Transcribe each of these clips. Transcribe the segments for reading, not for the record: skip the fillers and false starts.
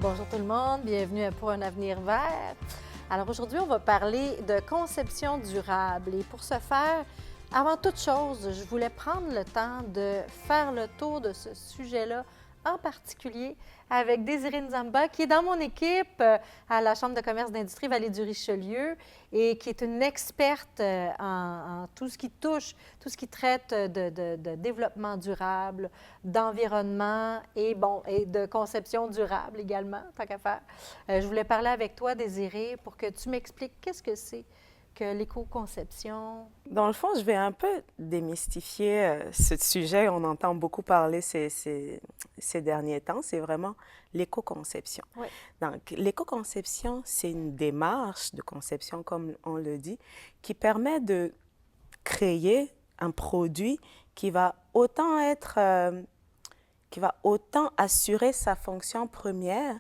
Bonjour tout le monde, bienvenue à Pour un avenir vert. Alors aujourd'hui, on va parler de conception durable et pour ce faire, avant toute chose, je voulais prendre le temps de faire le tour de ce sujet-là en particulier avec Désirée Nzamba, qui est dans mon équipe à la Chambre de commerce d'industrie Vallée du Richelieu et qui est une experte en tout ce qui touche, tout ce qui traite de développement durable, d'environnement et, bon, et de conception durable également, tant qu'à faire. Je voulais parler avec toi, Désirée, pour que tu m'expliques qu'est-ce que c'est que l'éco-conception. Dans le fond, je vais un peu démystifier ce sujet. On entend beaucoup parler ces derniers temps. C'est vraiment l'éco-conception. Oui. Donc, l'éco-conception, c'est une démarche de conception, comme on le dit, qui permet de créer un produit qui va autant assurer sa fonction première,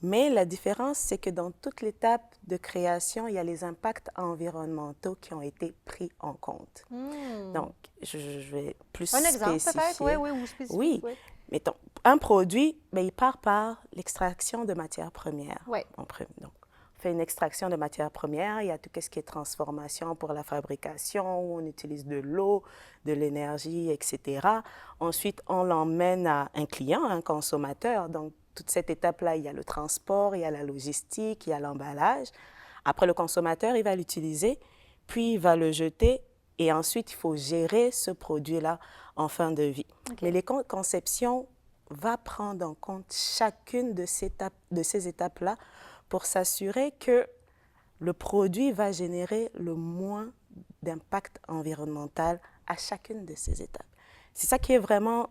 mais la différence, c'est que dans toute l'étape de création, il y a les impacts environnementaux qui ont été pris en compte. Donc, je vais plus Un exemple spécifier. peut-être, oui, ou spécifique. Oui, Oui. mettons, un produit, bien, il part par l'extraction de matières premières. Oui. Donc, on fait une extraction de matières premières, il y a tout ce qui est transformation pour la fabrication, où on utilise de l'eau, de l'énergie, etc. Ensuite, on l'emmène à un client, un consommateur. Donc, toute cette étape-là, il y a le transport, il y a la logistique, il y a l'emballage. Après, le consommateur, il va l'utiliser, puis il va le jeter et ensuite, il faut gérer ce produit-là en fin de vie. OK. Mais l'éco-conception va prendre en compte chacune de ces étapes-là pour s'assurer que le produit va générer le moins d'impact environnemental à chacune de ces étapes. C'est ça qui est vraiment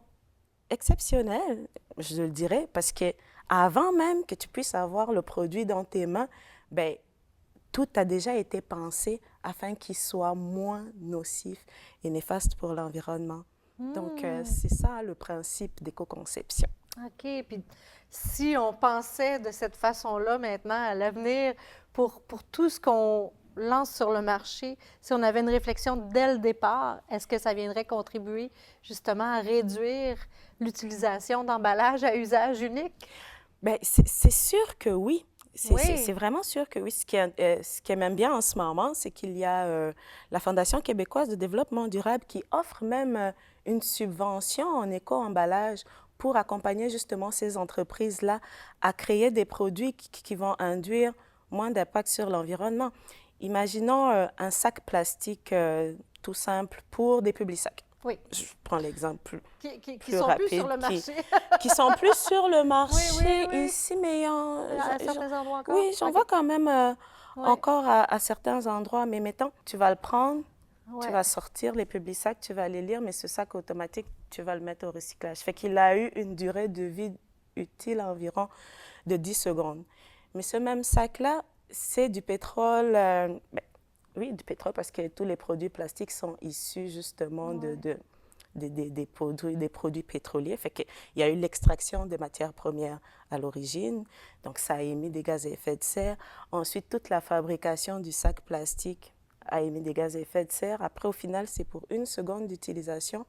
exceptionnel, je le dirais, parce que avant même que tu puisses avoir le produit dans tes mains, ben, tout a déjà été pensé afin qu'il soit moins nocif et néfaste pour l'environnement. Donc, c'est ça le principe d'éco-conception. OK. Puis si on pensait de cette façon-là maintenant à l'avenir pour tout ce qu'on lance sur le marché, si on avait une réflexion dès le départ, est-ce que ça viendrait contribuer justement à réduire l'utilisation d'emballages à usage unique? Bien, c'est sûr que oui. Oui. C'est vraiment sûr que oui. Ce qui est même bien en ce moment, c'est qu'il y a la Fondation québécoise de développement durable qui offre même une subvention en éco-emballage pour accompagner justement ces entreprises-là à créer des produits qui vont induire moins d'impact sur l'environnement. Imaginons un sac plastique tout simple pour des Publisacs. Oui. Je prends l'exemple Qui plus sont rapide. plus sur le marché. Qui sont plus sur le marché oui. ici, mais À certains endroits encore? oui, j'en OK. vois quand même Ouais. encore à certains endroits. Mais mettons, tu vas le prendre, Ouais. tu vas sortir les Publisacs, tu vas les lire, mais ce sac automatique, tu vas le mettre au recyclage. Fait qu'il a eu une durée de vie utile environ de 10 secondes. Mais ce même sac-là, c'est du pétrole. Oui, du pétrole, parce que tous les produits plastiques sont issus justement Ouais. des produits pétroliers. Fait qu'il y a eu l'extraction des matières premières à l'origine, donc ça a émis des gaz à effet de serre. Ensuite, toute la fabrication du sac plastique a émis des gaz à effet de serre. Après, au final, c'est pour 1 seconde d'utilisation,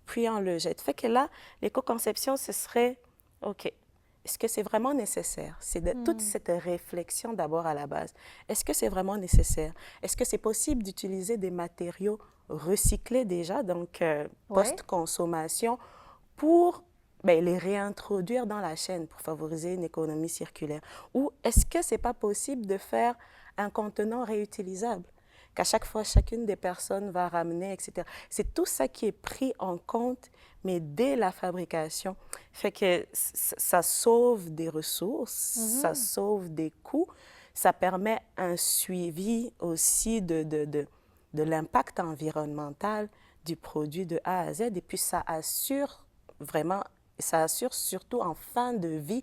puis on le jette. Fait que là, l'éco-conception, ce serait, OK, est-ce que c'est vraiment nécessaire? C'est toute cette réflexion d'abord à la base. Est-ce que c'est vraiment nécessaire? Est-ce que c'est possible d'utiliser des matériaux recyclés déjà, donc post-consommation, pour les réintroduire dans la chaîne pour favoriser une économie circulaire? Ou est-ce que ce n'est pas possible de faire un contenant réutilisable? Qu'à chaque fois, chacune des personnes va ramener, etc. C'est tout ça qui est pris en compte, mais dès la fabrication. Fait que ça sauve des ressources, ça sauve des coûts, ça permet un suivi aussi de l'impact environnemental du produit de A à Z. Et puis, ça assure vraiment, ça assure surtout en fin de vie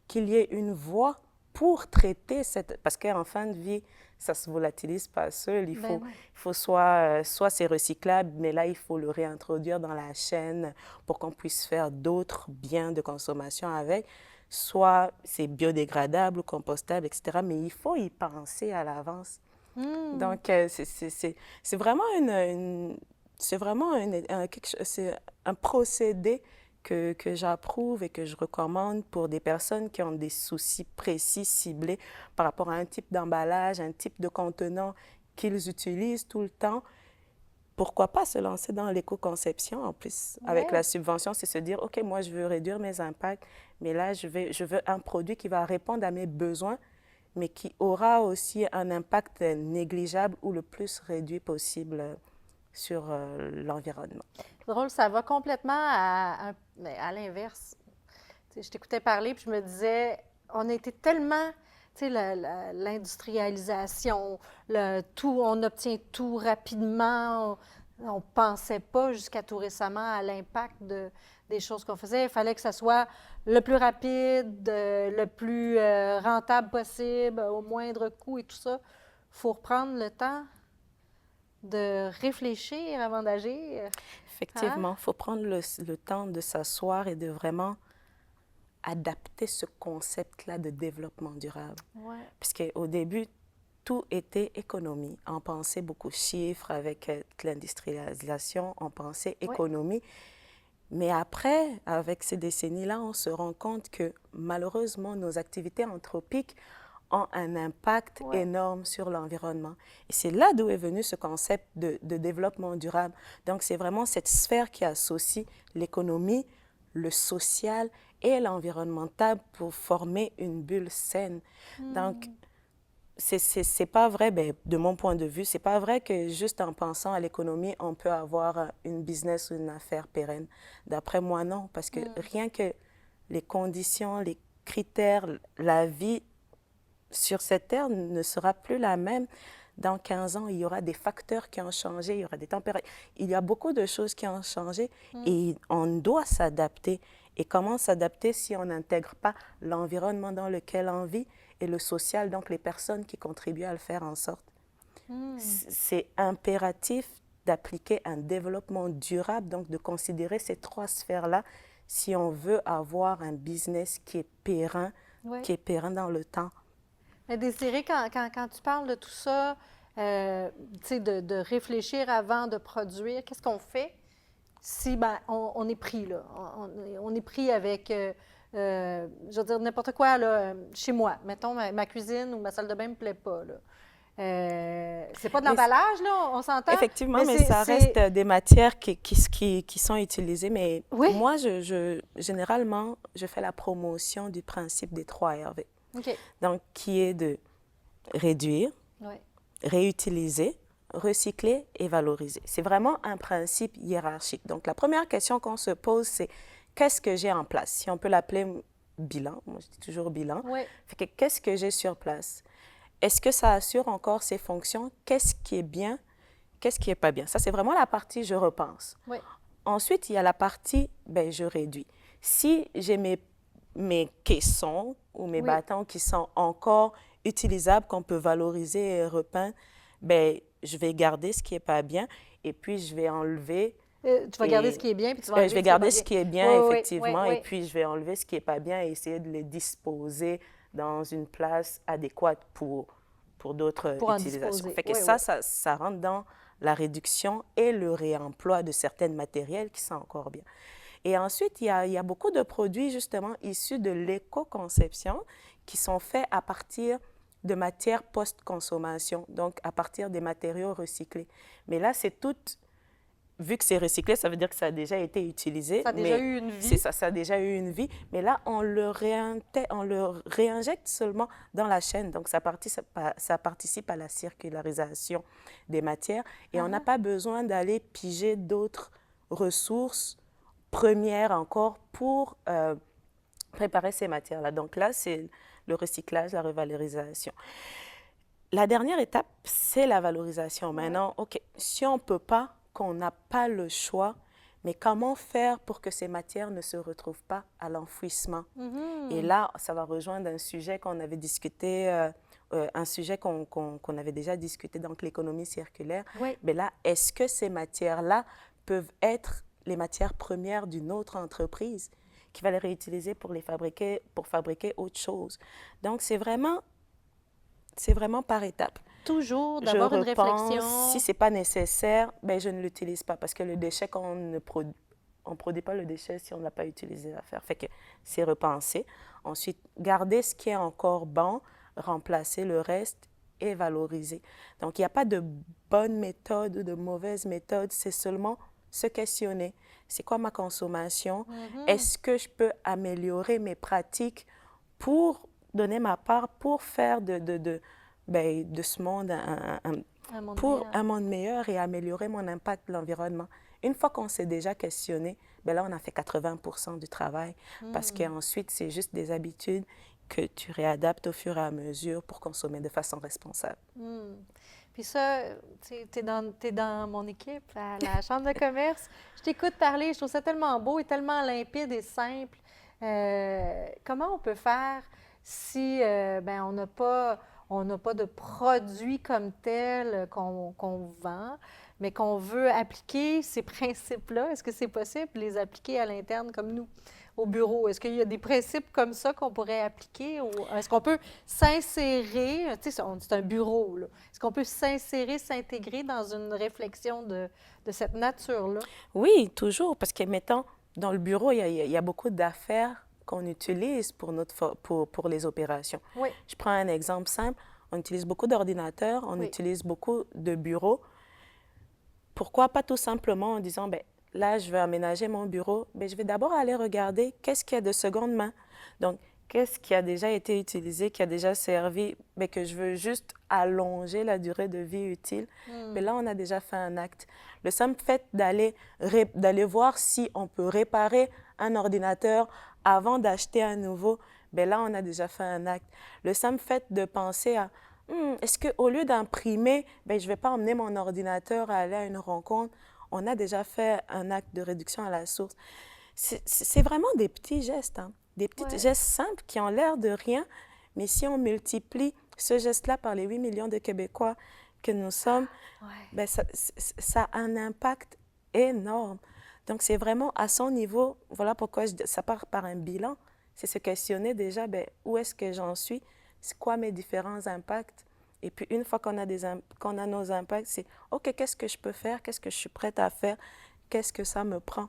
qu'il y ait une voie pour traiter cette... Parce qu'en fin de vie, ça ne se volatilise pas seul. Il faut soit c'est recyclable, mais là, il faut le réintroduire dans la chaîne pour qu'on puisse faire d'autres biens de consommation avec. Soit c'est biodégradable, compostable, etc. Mais il faut y penser à l'avance. Donc, c'est vraiment c'est un procédé que j'approuve et que je recommande pour des personnes qui ont des soucis précis, ciblés par rapport à un type d'emballage, un type de contenant qu'ils utilisent tout le temps. Pourquoi pas se lancer dans l'éco-conception en plus? Avec la subvention, c'est se dire, OK, moi, je veux réduire mes impacts, mais là, je veux un produit qui va répondre à mes besoins, mais qui aura aussi un impact négligeable ou le plus réduit possible sur l'environnement. C'est drôle, ça va complètement à l'inverse. Tu sais, je t'écoutais parler, puis je me disais, on a été tellement, tu sais, l'industrialisation, tout, on obtient tout rapidement. On ne pensait pas jusqu'à tout récemment à l'impact des choses qu'on faisait. Il fallait que ça soit le plus rapide, le plus rentable possible, au moindre coût et tout ça. Il faut reprendre le temps de réfléchir avant d'agir. Effectivement, il faut prendre le temps de s'asseoir et de vraiment adapter ce concept-là de développement durable. Ouais. Parce qu'au début, tout était économie. On pensait beaucoup chiffres avec l'industrialisation, on pensait économie. Mais après, avec ces décennies-là, on se rend compte que malheureusement, nos activités anthropiques ont un impact énorme sur l'environnement. Et c'est là d'où est venu ce concept de développement durable. Donc, c'est vraiment cette sphère qui associe l'économie, le social et l'environnemental pour former une bulle saine. Donc, c'est pas vrai, de mon point de vue, c'est pas vrai que juste en pensant à l'économie, on peut avoir une business ou une affaire pérenne. D'après moi, non, parce que rien que les conditions, les critères, la vie sur cette terre ne sera plus la même. Dans 15 ans, il y aura des facteurs qui ont changé, il y aura des températures. Il y a beaucoup de choses qui ont changé et on doit s'adapter. Et comment s'adapter si on n'intègre pas l'environnement dans lequel on vit et le social, donc les personnes qui contribuent à le faire en sorte. C'est impératif d'appliquer un développement durable, donc de considérer ces trois sphères-là si on veut avoir un business qui est périn, qui est périn dans le temps. Mais Désirée, quand tu parles de tout ça, tu sais, de réfléchir avant de produire, qu'est-ce qu'on fait si on est pris, là? On est pris avec, je veux dire, n'importe quoi, là, chez moi. Mettons, ma cuisine ou ma salle de bain ne me plaît pas, là. C'est pas de l'emballage, là, on s'entend? Effectivement, mais ça reste des matières qui sont utilisées. Mais moi, généralement, je fais la promotion du principe des 3 RV. Donc, qui est de réduire, réutiliser, recycler et valoriser. C'est vraiment un principe hiérarchique. Donc, la première question qu'on se pose, c'est qu'est-ce que j'ai en place? Si on peut l'appeler bilan, moi je dis toujours bilan. Qu'est-ce que j'ai sur place? Est-ce que ça assure encore ses fonctions? Qu'est-ce qui est bien? Qu'est-ce qui n'est pas bien? Ça, c'est vraiment la partie je repense. Ensuite, il y a la partie je réduis. Si j'ai mes caissons ou mes bâtons qui sont encore utilisables, qu'on peut valoriser et repeindre, je vais garder ce qui n'est pas bien et puis je vais enlever. Tu vas garder ce qui est bien, puis tu vas enlever je vais garder ce qui est bien, effectivement, et puis je vais enlever ce qui n'est pas bien et essayer de les disposer dans une place adéquate pour d'autres utilisations. Ça rentre dans la réduction et le réemploi de certains matériels qui sont encore bien. Et ensuite, il y a beaucoup de produits, justement, issus de l'éco-conception qui sont faits à partir de matières post-consommation, donc à partir des matériaux recyclés. Mais là, c'est tout... Vu que c'est recyclé, ça veut dire que ça a déjà été utilisé. Ça a déjà eu une vie. C'est ça, ça a déjà eu une vie. Mais là, on le réinjecte seulement dans la chaîne. Donc, ça participe à la circularisation des matières. Et on n'a pas besoin d'aller piger d'autres ressources premières encore pour préparer ces matières-là. Donc là, c'est le recyclage, la revalorisation. La dernière étape, c'est la valorisation. Maintenant, OK, si on ne peut pas, qu'on n'a pas le choix, mais comment faire pour que ces matières ne se retrouvent pas à l'enfouissement? Et là, ça va rejoindre un sujet qu'on avait discuté, un sujet qu'on avait déjà discuté, donc l'économie circulaire. Mais là, est-ce que ces matières-là peuvent être les matières premières d'une autre entreprise qui va les réutiliser pour fabriquer autre chose? Donc, c'est vraiment par étapes. Toujours d'avoir une réflexion. Si ce n'est pas nécessaire, je ne l'utilise pas parce que le déchet on ne produit pas le déchet si on ne l'a pas utilisé à faire. Fait que c'est repenser. Ensuite, garder ce qui est encore bon, remplacer le reste et valoriser. Donc, il n'y a pas de bonne méthode ou de mauvaise méthode, c'est seulement se questionner. C'est quoi ma consommation? Est-ce que je peux améliorer mes pratiques pour donner ma part, pour faire de ce monde un monde meilleur et améliorer mon impact de l'environnement? Une fois qu'on s'est déjà questionné, ben là, on a fait 80% du travail parce qu'ensuite, c'est juste des habitudes que tu réadaptes au fur et à mesure pour consommer de façon responsable. Puis ça, tu es dans mon équipe à la Chambre de commerce. Je t'écoute parler, je trouve ça tellement beau et tellement limpide et simple. Comment on peut faire si on n'a pas de produit comme tel qu'on vend, mais qu'on veut appliquer ces principes-là? Est-ce que c'est possible de les appliquer à l'interne comme nous, au bureau? Est-ce qu'il y a des principes comme ça qu'on pourrait appliquer? Ou est-ce qu'on peut s'insérer? Tu sais, c'est un bureau, là. Est-ce qu'on peut s'insérer, s'intégrer dans une réflexion de cette nature-là? Oui, toujours, parce que, mettons, dans le bureau, il y a beaucoup d'affaires qu'on utilise pour les opérations. Oui. Je prends un exemple simple. On utilise beaucoup d'ordinateurs, on utilise beaucoup de bureaux. Pourquoi pas tout simplement en disant, ben là, je vais aménager mon bureau, ben je vais d'abord aller regarder qu'est-ce qu'il y a de seconde main. Donc, qu'est-ce qui a déjà été utilisé, qui a déjà servi, ben que je veux juste allonger la durée de vie utile. Mais là, on a déjà fait un acte. Le simple fait d'aller voir si on peut réparer un ordinateur avant d'acheter un nouveau, ben là, on a déjà fait un acte. Le simple fait de penser à est-ce qu'au lieu d'imprimer, ben, je ne vais pas emmener mon ordinateur à aller à une rencontre, on a déjà fait un acte de réduction à la source. C'est vraiment des petits gestes, hein? Des petits gestes simples qui ont l'air de rien, mais si on multiplie ce geste-là par les 8 millions de Québécois que nous sommes, ben, ça a un impact énorme. Donc, c'est vraiment à son niveau, voilà pourquoi ça part par un bilan. C'est se questionner déjà, ben, où est-ce que j'en suis? C'est quoi mes différents impacts? Et puis, une fois qu'on a nos impacts, c'est OK, qu'est-ce que je peux faire? Qu'est-ce que je suis prête à faire? Qu'est-ce que ça me prend?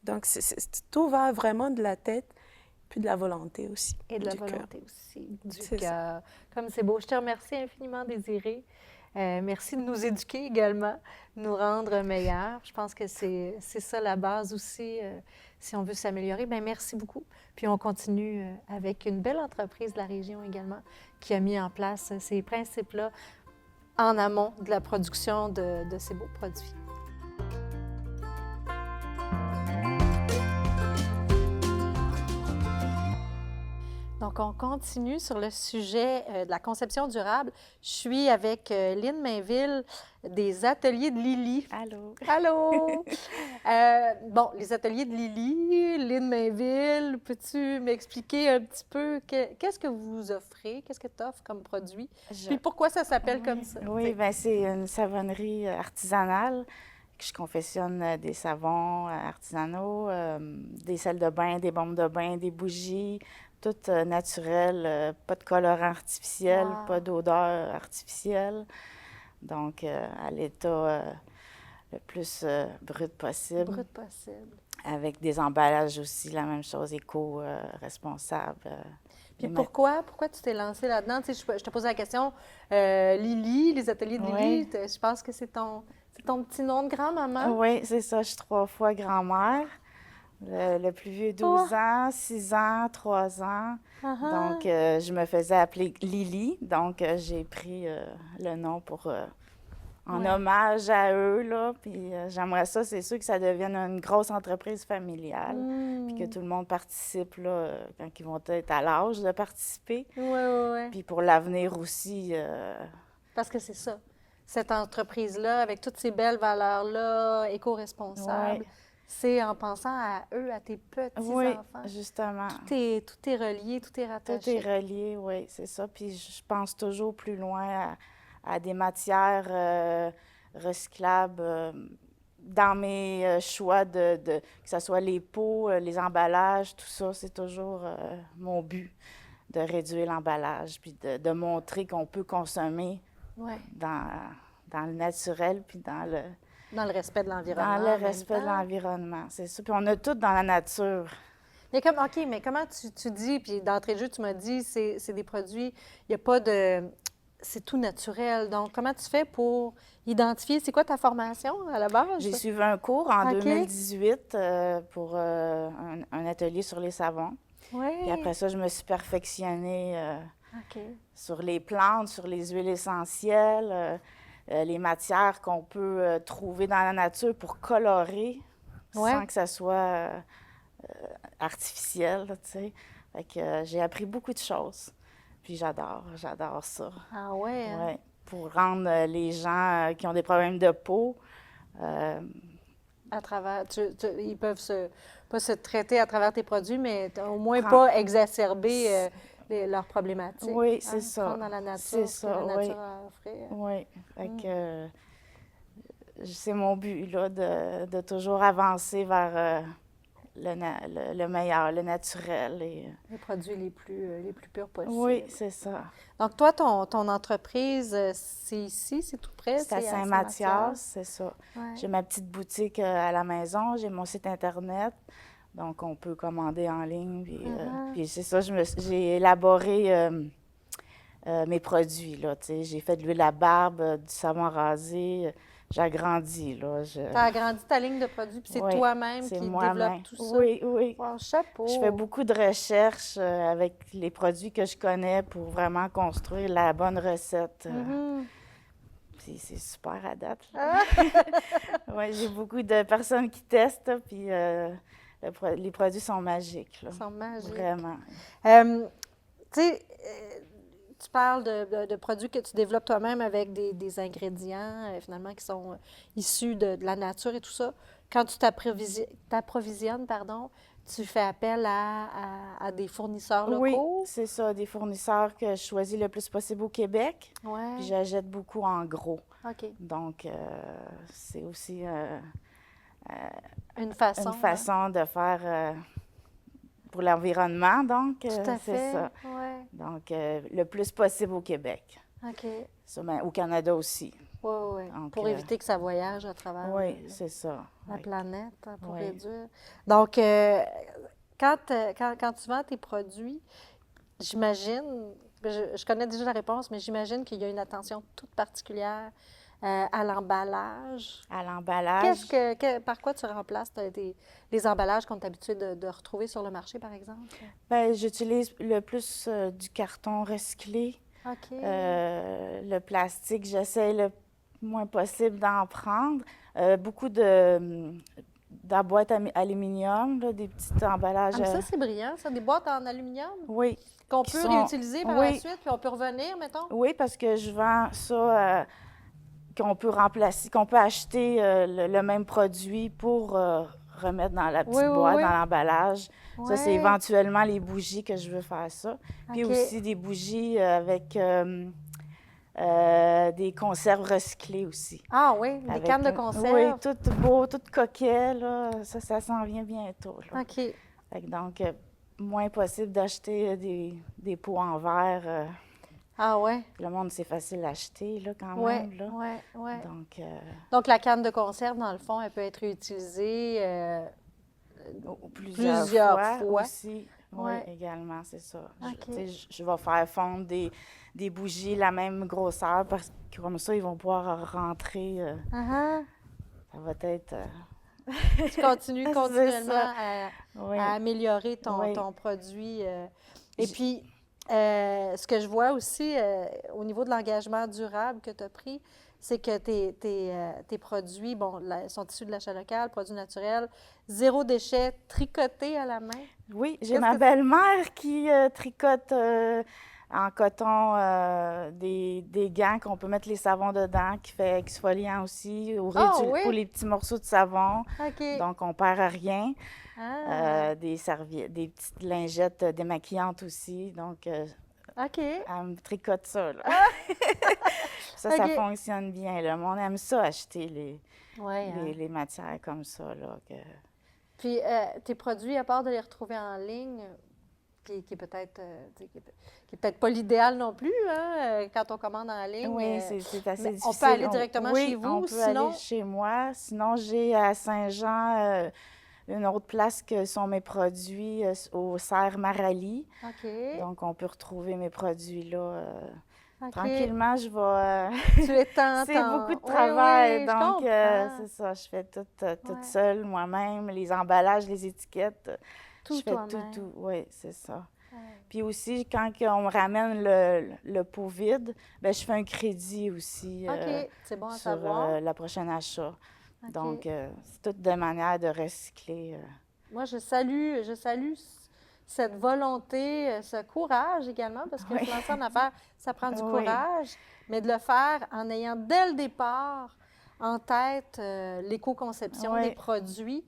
Donc, tout va vraiment de la tête, puis de la volonté aussi. Et de la volonté aussi, du cœur. Comme c'est beau. Je te remercie infiniment, Désirée. Merci de nous éduquer également, nous rendre meilleurs. Je pense que c'est ça la base aussi, si on veut s'améliorer. Bien, merci beaucoup. Puis on continue avec une belle entreprise de la région également qui a mis en place ces principes-là en amont de la production de ces beaux produits. Donc, on continue sur le sujet de la conception durable. Je suis avec Lynne Mainville des Ateliers de Lily. Allô. Allô. Bon, les Ateliers de Lily, Lynne Mainville, peux-tu m'expliquer un petit peu qu'est-ce que vous offrez? Qu'est-ce que tu offres comme produit? Puis pourquoi ça s'appelle comme ça? Oui, bien, c'est une savonnerie artisanale. Je confectionne des savons artisanaux, des sels de bain, des bombes de bain, des bougies, tout naturel, pas de colorant artificiel, pas d'odeur artificielle. Donc, à l'état le plus brut possible. Brut possible. Avec des emballages aussi, la même chose, éco-responsables. Puis pourquoi tu t'es lancée là-dedans? Tu sais, je te pose la question, Lily, les Ateliers de Lily, je pense que c'est ton petit nom de grand-maman? Oui, c'est ça. Je suis 3 fois grand-mère. Le plus vieux, 12 ans, 6 ans, 3 ans. Donc, je me faisais appeler Lily. Donc, j'ai pris le nom pour en hommage à eux, là. Puis j'aimerais ça, c'est sûr que ça devienne une grosse entreprise familiale. Puis que tout le monde participe, là, quand ils vont être à l'âge de participer. Oui. Puis pour l'avenir aussi. Parce que c'est ça. Cette entreprise-là, avec toutes ces belles valeurs-là, éco-responsables, c'est en pensant à eux, à tes petits-enfants. Oui, justement. Tout est relié, tout est rattaché. Tout est relié, oui, c'est ça. Puis je pense toujours plus loin à des matières recyclables dans mes choix que ce soit les pots, les emballages, tout ça, c'est toujours mon but de réduire l'emballage puis de montrer qu'on peut consommer dans le naturel puis dans Dans le respect de l'environnement. Dans le respect de l'environnement, c'est ça. Puis on a tout dans la nature. Mais mais comment tu dis, puis d'entrée de jeu, tu m'as dit, c'est des produits, il n'y a pas de... C'est tout naturel. Donc, comment tu fais pour identifier? C'est quoi ta formation à la base? J'ai suivi un cours en OK. 2018 pour un atelier sur les savons. Oui. Puis après ça, je me suis perfectionnée OK. sur les plantes, sur les huiles essentielles, les matières qu'on peut trouver dans la nature pour colorer Ouais. sans que ça soit artificiel, tu sais. Fait que j'ai appris beaucoup de choses. Puis j'adore ça. Ah ouais, hein? Ouais, pour rendre les gens qui ont des problèmes de peau, À travers... ils peuvent pas se traiter à travers tes produits, mais au moins Prends- pas exacerber leurs problématiques. Oui, c'est ça. Prendre dans la nature C'est ce que ça, la oui. nature a offert. oui. Fait que c'est mon but, là, de toujours avancer vers le meilleur, le naturel. Les produits les plus purs possibles. Oui, c'est ça. Donc, toi, ton entreprise, c'est ici, c'est tout près? C'est à Saint-Mathias, c'est ça. Ouais. J'ai ma petite boutique à la maison, j'ai mon site Internet, donc on peut commander en ligne. Puis c'est ça, j'ai élaboré mes produits, là, tu sais. J'ai fait de l'huile à barbe, du savon rasé, j'ai agrandi, là. Tu as agrandi ta ligne de produits, puis c'est Oui, toi-même c'est qui moi-même. développe tout ça? Oui, oui. Wow, chapeau! Je fais beaucoup de recherches avec les produits que je connais pour vraiment construire la bonne recette. Puis c'est super à date. Ouais, j'ai beaucoup de personnes qui testent, puis les produits sont magiques, là. Ils sont magiques. Vraiment. Tu sais, tu parles de produits que tu développes toi-même avec des ingrédients, finalement, qui sont issus de la nature et tout ça. Quand tu t'approvisionnes, pardon, tu fais appel à des fournisseurs Oui, locaux? c'est ça, des fournisseurs que je choisis le plus possible au Québec. Ouais. Puis j'achète beaucoup en gros. OK. Donc, c'est aussi Une façon. une façon de faire pour l'environnement, donc Tout à c'est fait. ça. Ouais. Donc, le plus possible au Québec. OK. Ça, mais au Canada aussi. Oui, oui. Donc, Pour éviter que ça voyage à travers Oui, c'est ça. la Oui. planète, hein, pour Oui. réduire. Donc, quand tu vends tes produits, j'imagine, je connais déjà la réponse, mais j'imagine qu'il y a une attention toute particulière à l'emballage. À l'emballage. Par quoi tu remplaces les emballages qu'on est habitué de retrouver sur le marché, par exemple? Ben, j'utilise le plus du carton recyclé. OK. Le plastique, j'essaie le moins possible d'en prendre. Beaucoup de boîtes aluminium, là, des petits emballages. Ah, mais ça, c'est brillant, ça, des boîtes en aluminium Oui. qu'on qui peut sont- réutiliser par la oui. suite, puis on peut revenir, mettons? Oui, parce que je vends ça qu'on peut remplacer, qu'on peut acheter le même produit pour remettre dans la petite Oui, oui, boîte, oui. dans l'emballage. Ça, c'est Ouais. éventuellement les bougies que je veux faire ça. Puis OK. aussi des bougies avec des conserves recyclées aussi. Ah oui, des Avec cannes de Oui, conserve. tout beau, tout coquet, là. Ça s'en vient bientôt, là. OK. Fait que donc, moins possible d'acheter des pots en verre. Ah ouais. Le monde, c'est facile à acheter, là, quand Oui, même, là. oui, oui. Donc, Donc, la canne de conserve, dans le fond, elle peut être réutilisée. plusieurs Plusieurs fois. aussi. Oui, Ouais. également, c'est ça. OK. Tu sais, je vais faire fondre des bougies la même grosseur parce que comme ça, ils vont pouvoir rentrer. Ah, Ça va être... Tu continues C'est continuellement ça. à oui. améliorer Oui. ton produit. Et puis, ce que je vois aussi au niveau de l'engagement durable que tu as pris, c'est que tes produits, bon, sont issus de l'achat local, produits naturels, zéro déchet, tricotés à la main. Oui, j'ai Qu'est-ce ma que- belle-mère qui tricote en coton des gants qu'on peut mettre les savons dedans, qui fait exfoliant aussi, oui? pour les petits morceaux de savon. OK. Donc, on perd rien. Ah, Des serviettes, des petites lingettes démaquillantes aussi. Donc, OK. elle me tricote ça, là. Ça OK. fonctionne bien, là. On aime ça, acheter Ouais, hein. les matières comme ça, là. Puis, tes produits, à part de les retrouver en ligne, qui est peut-être qui est peut-être pas l'idéal non plus, hein, quand on commande en ligne. Oui, c'est assez mais difficile. on peut aller directement oui, chez vous, on peut sinon... aller chez moi. Sinon, j'ai à Saint-Jean une autre place que sont mes produits au Serre Marali. OK. Donc, on peut retrouver mes produits là. OK. Tranquillement, je vais... Tu es c'est beaucoup de travail, oui, donc je c'est ça, je fais tout toute Ouais. seule moi-même, les emballages, les étiquettes, Tout je fais toi-même. tout, oui, c'est ça. Ouais. Puis aussi, quand on me ramène le pot vide, bien, je fais un crédit aussi OK, c'est bon à sur savoir. le prochain achat. OK. Donc, c'est toutes des manières de recycler. Moi, je salue cette volonté, ce courage également, parce que Oui. se lancer en affaires, ça prend du Oui. courage, mais de le faire en ayant dès le départ en tête l'éco-conception Oui. des produits,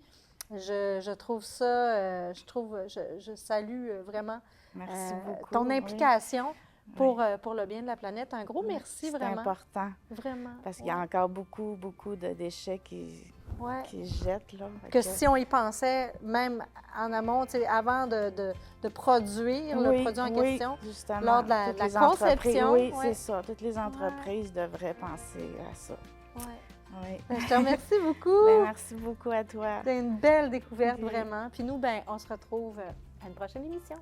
je trouve ça, je salue vraiment Merci beaucoup. ton oui. implication pour le bien de la planète. Un gros merci, C'est vraiment. important, Vraiment. parce qu'il y a encore beaucoup, beaucoup de déchets Ouais. qui se jettent, là. Fait Que si on y pensait, même en amont, tu sais, avant de produire le produit en question, justement, lors de la toutes les conception, entreprises- Oui, ouais. c'est ça. Toutes les entreprises devraient penser à ça. ouais. Oui. Ben, je te remercie beaucoup. Ben, merci beaucoup à toi. C'est une belle découverte, Oui. vraiment. Puis nous, ben, on se retrouve à une prochaine émission.